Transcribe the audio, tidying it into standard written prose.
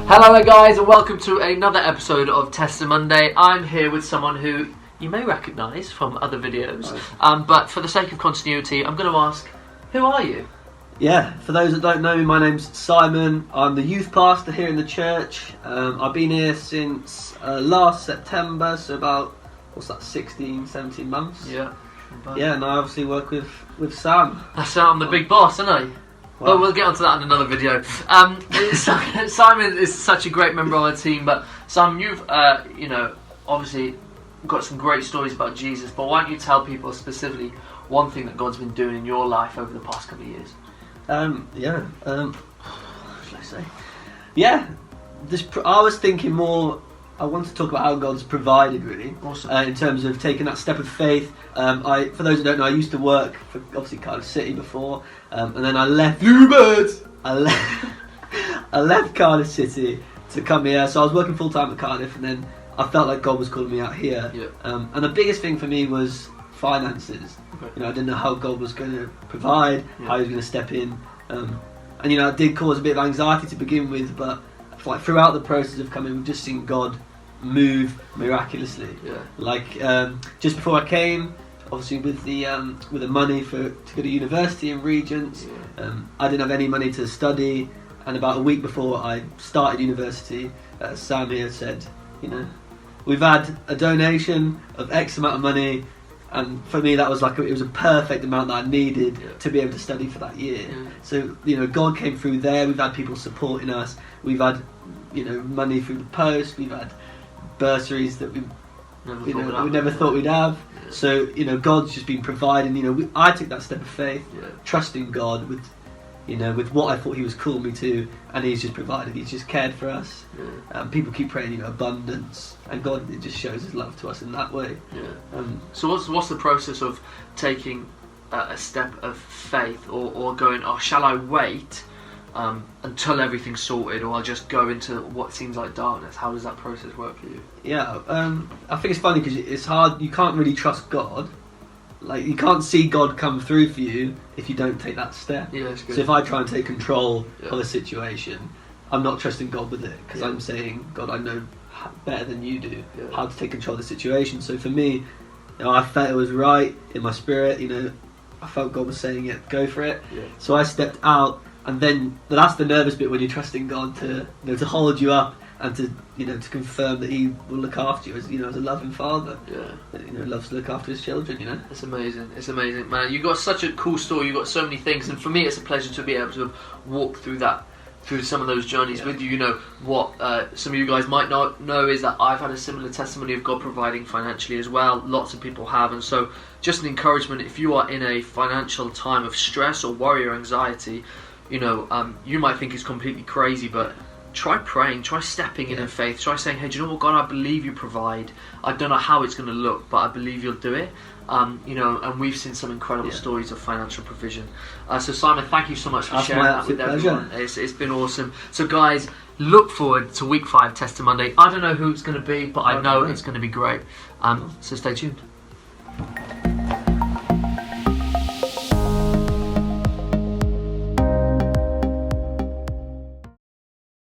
Hello there guys, and welcome to another episode of Monday. I'm here with someone who you may recognise from other videos, but for the sake of continuity, I'm going to ask, who are you? Yeah, for those that don't know me, my name's Simon. I'm the youth pastor here in the church. I've been here since last September, so about, 16, 17 months? Yeah. Yeah, and I obviously work with Sam. That's I'm the big boss, isn't I? Well, we'll get onto that in another video. Simon is such a great member of our team, but Simon, you've, obviously got some great stories about Jesus, but why don't you tell people specifically one thing that God's been doing in your life over the past couple of years? What should I say? Yeah, I was thinking more, I want to talk about how God's provided, really. Awesome. In terms of taking that step of faith. For those who don't know, I used to work for, obviously, Cardiff City before, and then I left... Bluebirds! I left Cardiff City to come here, so I was working full-time at Cardiff, and then I felt like God was calling me out here. Yeah. And the biggest thing for me was finances. Okay. I didn't know how God was going to provide, how He was going to step in, and it did cause a bit of anxiety to begin with, but throughout the process of coming, we've just seen God move miraculously. Yeah. Just before I came, obviously with the money to go to university in Regents, I didn't have any money to study, and about a week before I started university, Sam here said, we've had a donation of X amount of money. And for me, that was it was a perfect amount that I needed to be able to study for that year. Yeah. So, God came through there. We've had people supporting us. We've had, money through the post. We've had bursaries that we never thought we'd have. Yeah. So, God's just been providing. I took that step of faith, trusting God with what I thought He was calling me to, and He's just provided. He's just cared for us. Yeah. People keep praying, abundance, and God just shows His love to us in that way. Yeah. So what's the process of taking a step of faith, or going, shall I wait until everything's sorted, or I'll just go into what seems like darkness? How does that process work for you? Yeah, I think it's funny because it's hard. You can't really trust God. You can't see God come through for you if you don't take that step. Yeah, that's good. So if I try and take control of a situation, I'm not trusting God with it, because I'm saying, God, I know better than you do how to take control of the situation. So for me, I felt it was right in my spirit. I felt God was saying it, go for it. Yeah. So I stepped out, and then that's the nervous bit when you're trusting God to hold you up and to to confirm that He will look after you as as a loving father. That, loves to look after His children. It's amazing, man. You've got such a cool story. You've got so many things, and for me, it's a pleasure to be able to walk through some of those journeys with you. What some of you guys might not know is that I've had a similar testimony of God providing financially as well. Lots of people have, and so just an encouragement: if you are in a financial time of stress or worry or anxiety, you might think it's completely crazy, but try praying, try stepping in faith, try saying, hey, do you know what, God, I believe you provide. I don't know how it's going to look, but I believe you'll do it. And we've seen some incredible stories of financial provision. So Simon, thank you so much for sharing that with everyone. It's been awesome. So guys, look forward to week 5 Monday. I don't know who it's going to be, but I know it's going to be great. So stay tuned.